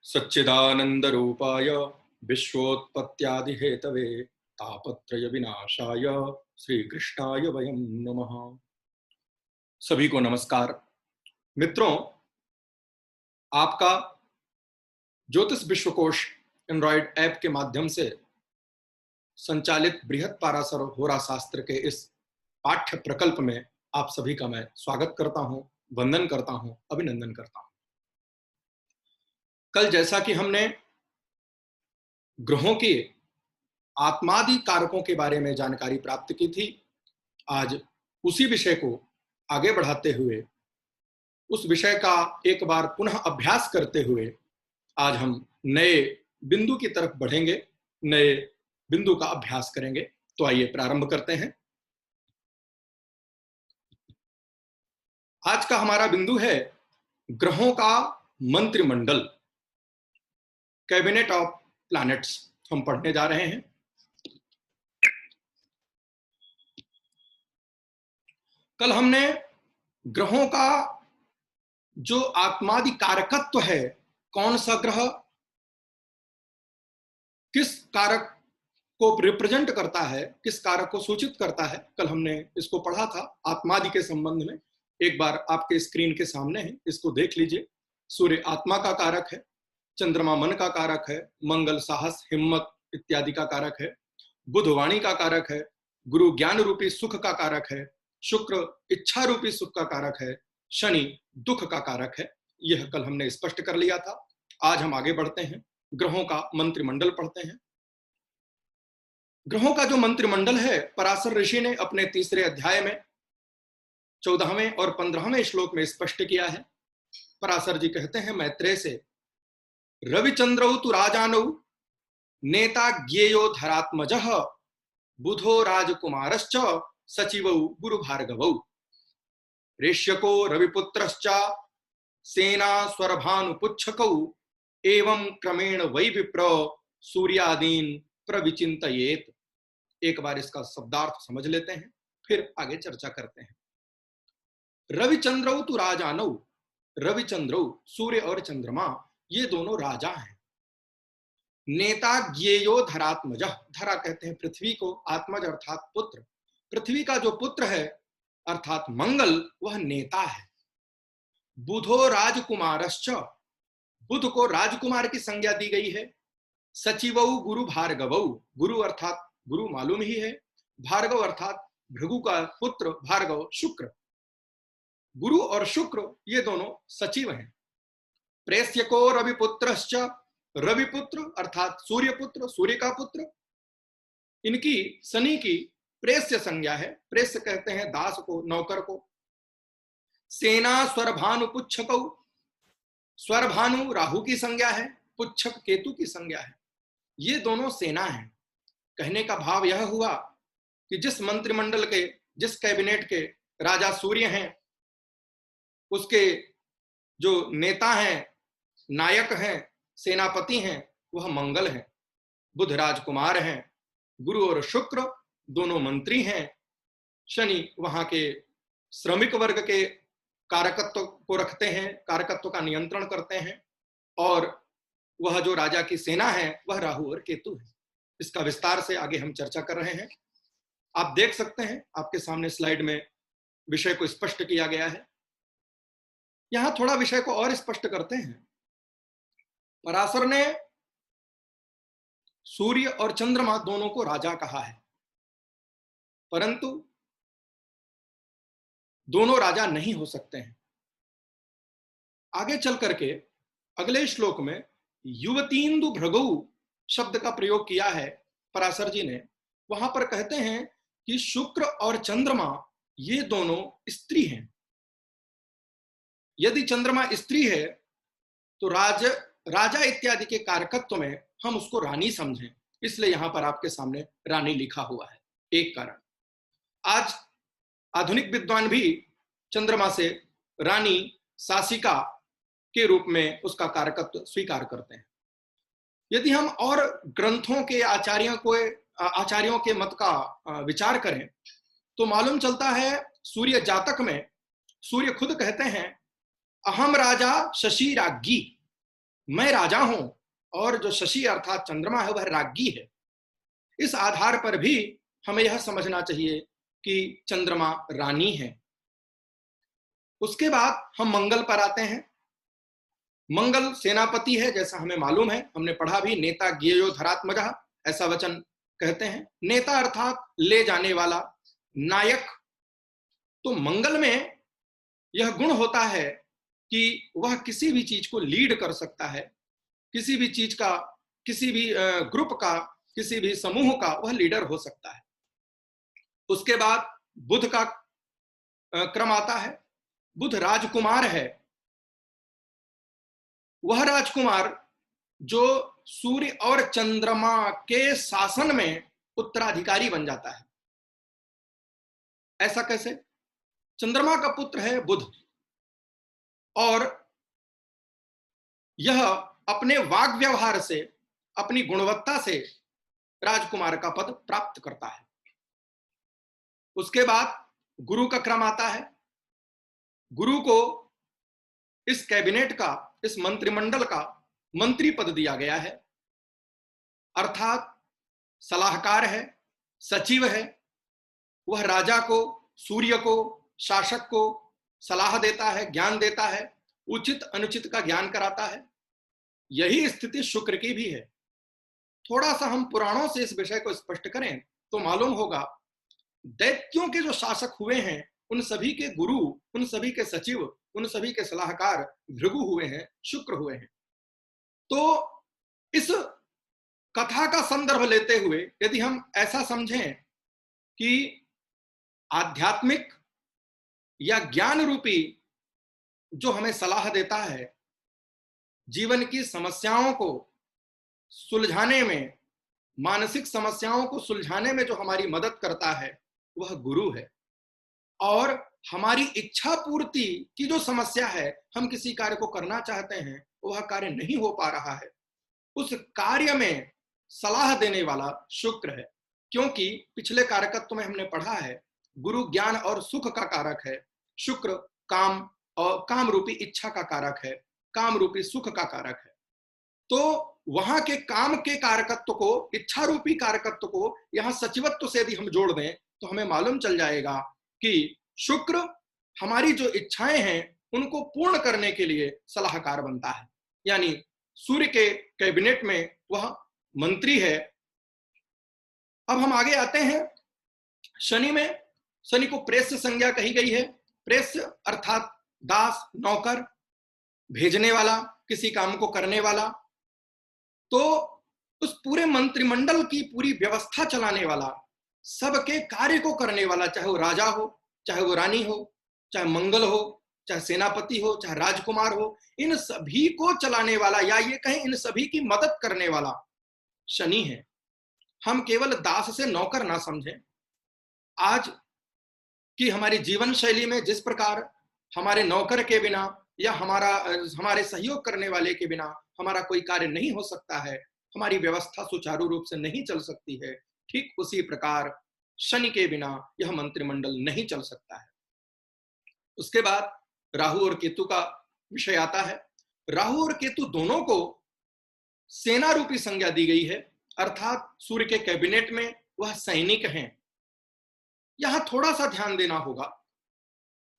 सच्चिदानंद रूपाय विश्वोत्पत्त्यादि Hathaway तापत्रय विनाशाय श्री कृष्णाय वयं नमः। सभी को नमस्कार। मित्रों, आपका ज्योतिष विश्वकोश एंड्रॉइड ऐप के माध्यम से संचालित बृहत पाराशर होरा शास्त्र के इस पाठ्य प्रकल्प में आप सभी का मैं स्वागत करता हूं, वंदन करता हूं, अभिनंदन करता हूं। कल जैसा कि हमने ग्रहों के आत्मादि कारकों के बारे में जानकारी प्राप्त की थी, आज उसी विषय को आगे बढ़ाते हुए उस विषय का एक बार पुनः अभ्यास करते हुए आज हम नए बिंदु की तरफ बढ़ेंगे, नए बिंदु का अभ्यास करेंगे। तो आइए प्रारंभ करते हैं। आज का हमारा बिंदु है ग्रहों का मंत्रिमंडल, कैबिनेट ऑफ प्लैनेट्स हम पढ़ने जा रहे हैं। कल हमने ग्रहों का जो आत्मादि कारकत्व है, कौन सा ग्रह किस कारक को रिप्रेजेंट करता है, किस कारक को सूचित करता है, कल हमने इसको पढ़ा था आत्मादि के संबंध में। एक बार आपके स्क्रीन के सामने है, इसको देख लीजिए। सूर्य आत्मा का कारक है, चंद्रमा मन का कारक है, मंगल साहस हिम्मत इत्यादि का कारक है, बुध वाणी का कारक है, गुरु ज्ञान रूपी सुख का कारक है, शुक्र इच्छा रूपी सुख का कारक है, शनि दुख का कारक है। यह कल हमने स्पष्ट कर लिया था। आज हम आगे बढ़ते हैं, ग्रहों का मंत्रिमंडल पढ़ते हैं। ग्रहों का जो मंत्रिमंडल है, पराशर ऋषि ने अपने तीसरे अध्याय में 14वें और 15वें श्लोक में स्पष्ट किया है। पराशर जी कहते हैं मैत्रेय से, रविचंद्रौ तु राजानौ नेता ज्ञेयो धरात्मजः बुधो राजकुमारश्च सचिवौ गुरु भार्गवौ रेष्यको रविपुत्रश्च सेना स्वरभानुपुच्छकौ एवं क्रमेण वै विप्र सूर्यादीन प्रविचिंतयेत। एक बार इसका शब्दार्थ समझ लेते हैं, फिर आगे चर्चा करते हैं। रविचंद्रौ तु राजानौ, रविचंद्रौ सूर्य और चंद्रमा ये दोनों राजा हैं। नेता ज्ञेयो धरात्मज, धरा कहते हैं पृथ्वी को, आत्मज अर्थात पुत्र। पृथ्वी का जो पुत्र है अर्थात मंगल, वह नेता है। बुधो राजकुमारश्च, बुध को राजकुमार की संज्ञा दी गई है। सचिवौ गुरु भार्गवौ, गुरु अर्थात गुरु मालूम ही है, भार्गव अर्थात भृगु का पुत्र भार्गव शुक्र। गुरु और शुक्र ये दोनों सचिव हैं। प्रेष्यको रविपुत्रश्च, रविपुत्र अर्थात सूर्यपुत्र, सूर्य का पुत्र। इनकी शनि की प्रेष्य संज्ञा है। प्रेष्य कहते हैं दास को, नौकर को। सेना स्वरभानु पुच्छकौ, स्वरभानु राहु की संज्ञा है, पुच्छक केतु की संज्ञा है। ये दोनों सेना हैं। कहने का भाव यह हुआ कि जिस मंत्रिमंडल के, जिस कैबिनेट के राजा सूर्य हैं, उसके जो नेता हैं, नायक हैं, सेनापति हैं, वह मंगल हैं। बुध राजकुमार हैं, गुरु और शुक्र दोनों मंत्री हैं। शनि वहां के श्रमिक वर्ग के कारकत्व को रखते हैं, कारकत्व का नियंत्रण करते हैं। और वह जो राजा की सेना है वह राहु और केतु है। इसका विस्तार से आगे हम चर्चा कर रहे हैं। आप देख सकते हैं, आपके सामने स्लाइड में विषय को स्पष्ट किया गया है। यहां थोड़ा विषय को और स्पष्ट करते हैं। पराशर ने सूर्य और चंद्रमा दोनों को राजा कहा है, परंतु दोनों राजा नहीं हो सकते हैं। आगे चल करके अगले श्लोक में युवतीन्दु भृगु शब्द का प्रयोग किया है पराशर जी ने। वहां पर कहते हैं कि शुक्र और चंद्रमा ये दोनों स्त्री हैं। यदि चंद्रमा स्त्री है तो राजा इत्यादि के कारकत्व में हम उसको रानी समझें, इसलिए यहां पर आपके सामने रानी लिखा हुआ है। एक कारण, आज आधुनिक विद्वान भी चंद्रमा से रानी, शासिका के रूप में उसका कारकत्व स्वीकार करते हैं। यदि हम और ग्रंथों के आचार्यों के मत का विचार करें तो मालूम चलता है, सूर्य जातक में सूर्य खुद कहते हैं अहम राजा शशि राज्ञी, मैं राजा हूं और जो शशि अर्थात चंद्रमा है वह राज्ञी है। इस आधार पर भी हमें यह समझना चाहिए कि चंद्रमा रानी है। उसके बाद हम मंगल पर आते हैं। मंगल सेनापति है, जैसा हमें मालूम है, हमने पढ़ा भी, नेता ज्ञेयो धरात्मजः, ऐसा वचन कहते हैं। नेता अर्थात ले जाने वाला, नायक। तो मंगल में यह गुण होता है कि वह किसी भी चीज को लीड कर सकता है, किसी भी चीज का, किसी भी ग्रुप का, किसी भी समूह का वह लीडर हो सकता है। उसके बाद बुध का क्रम आता है। बुध राजकुमार है, वह राजकुमार जो सूर्य और चंद्रमा के शासन में उत्तराधिकारी बन जाता है। ऐसा कैसे? चंद्रमा का पुत्र है बुध, और यह अपने वाग व्यवहार से, अपनी गुणवत्ता से राजकुमार का पद प्राप्त करता है। उसके बाद गुरु का क्रम आता है। गुरु को इस कैबिनेट का, इस मंत्रिमंडल का मंत्री पद दिया गया है, अर्थात सलाहकार है, सचिव है। वह राजा को, सूर्य को, शासक को सलाह देता है, ज्ञान देता है, उचित अनुचित का ज्ञान कराता है। यही स्थिति शुक्र की भी है। थोड़ा सा हम पुराणों से इस विषय को स्पष्ट करें तो मालूम होगा, दैत्यों के जो शासक हुए हैं उन सभी के गुरु, उन सभी के सचिव, उन सभी के सलाहकार भृगु हुए हैं, शुक्र हुए हैं। तो इस कथा का संदर्भ लेते हुए यदि हम ऐसा समझें कि आध्यात्मिक या ज्ञान रूपी जो हमें सलाह देता है, जीवन की समस्याओं को सुलझाने में, मानसिक समस्याओं को सुलझाने में जो हमारी मदद करता है वह गुरु है। और हमारी इच्छा पूर्ति की जो समस्या है, हम किसी कार्य को करना चाहते हैं, वह कार्य नहीं हो पा रहा है, उस कार्य में सलाह देने वाला शुक्र है। क्योंकि पिछले कारकत्व में हमने पढ़ा है, गुरु ज्ञान और सुख का कारक है, शुक्र काम और काम रूपी इच्छा का कारक है, काम रूपी सुख का कारक है। तो वहां के काम के कारकत्व को, इच्छा रूपी कारकत्व को यहां सचिवत्व से यदि हम जोड़ दें तो हमें मालूम चल जाएगा कि शुक्र हमारी जो इच्छाएं हैं उनको पूर्ण करने के लिए सलाहकार बनता है। यानी सूर्य के कैबिनेट में वह मंत्री है। अब हम आगे आते हैं शनि में। शनि को प्रेस्य संज्ञा कही गई है। प्रेस्य अर्थात दास, नौकर, भेजने वाला, किसी काम को करने वाला। तो उस पूरे मंत्रिमंडल की पूरी व्यवस्था चलाने वाला, सबके कार्य को करने वाला, चाहे वो राजा हो, चाहे वो रानी हो, चाहे मंगल हो, चाहे सेनापति हो, चाहे राजकुमार हो, इन सभी को चलाने वाला, या ये कहें इन सभी की मदद करने वाला शनि है। हम केवल दास से नौकर ना समझें। आज की हमारी जीवन शैली में जिस प्रकार हमारे नौकर के बिना या हमारे सहयोग करने वाले के बिना हमारा कोई कार्य नहीं हो सकता है, हमारी व्यवस्था सुचारू रूप से नहीं चल सकती है, ठीक उसी प्रकार शनि के बिना यह मंत्रिमंडल नहीं चल सकता है। उसके बाद राहु और केतु का विषय आता है। राहु और केतु दोनों को सेना रूपी संज्ञा दी गई है, अर्थात सूर्य के कैबिनेट में वह सैनिक हैं। यहां थोड़ा सा ध्यान देना होगा।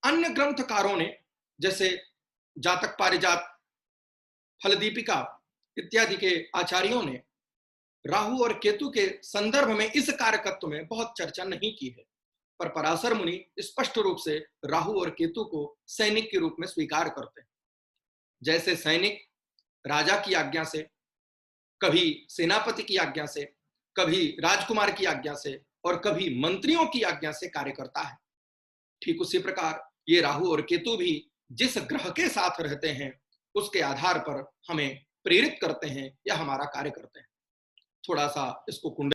अन्य ग्रंथकारों ने, जैसे जातक पारिजात, फलदीपिका इत्यादि के आचार्यों ने राहु और केतु के संदर्भ में इस कारकत्व में बहुत चर्चा नहीं की है, पर पराशर मुनि स्पष्ट रूप से राहु और केतु को सैनिक के रूप में स्वीकार करते हैं। जैसे सैनिक राजा की आज्ञा से, कभी सेनापति की आज्ञा से, कभी राजकुमार की आज्ञा से और कभी मंत्रियों की आज्ञा से कार्य करता है, ठीक उसी प्रकार ये राहु और केतु भी जिस ग्रह के साथ रहते हैं उसके आधार पर हमें प्रेरित करते हैं या हमारा कार्य करते हैं। थोड़ा सा इसको कुंडली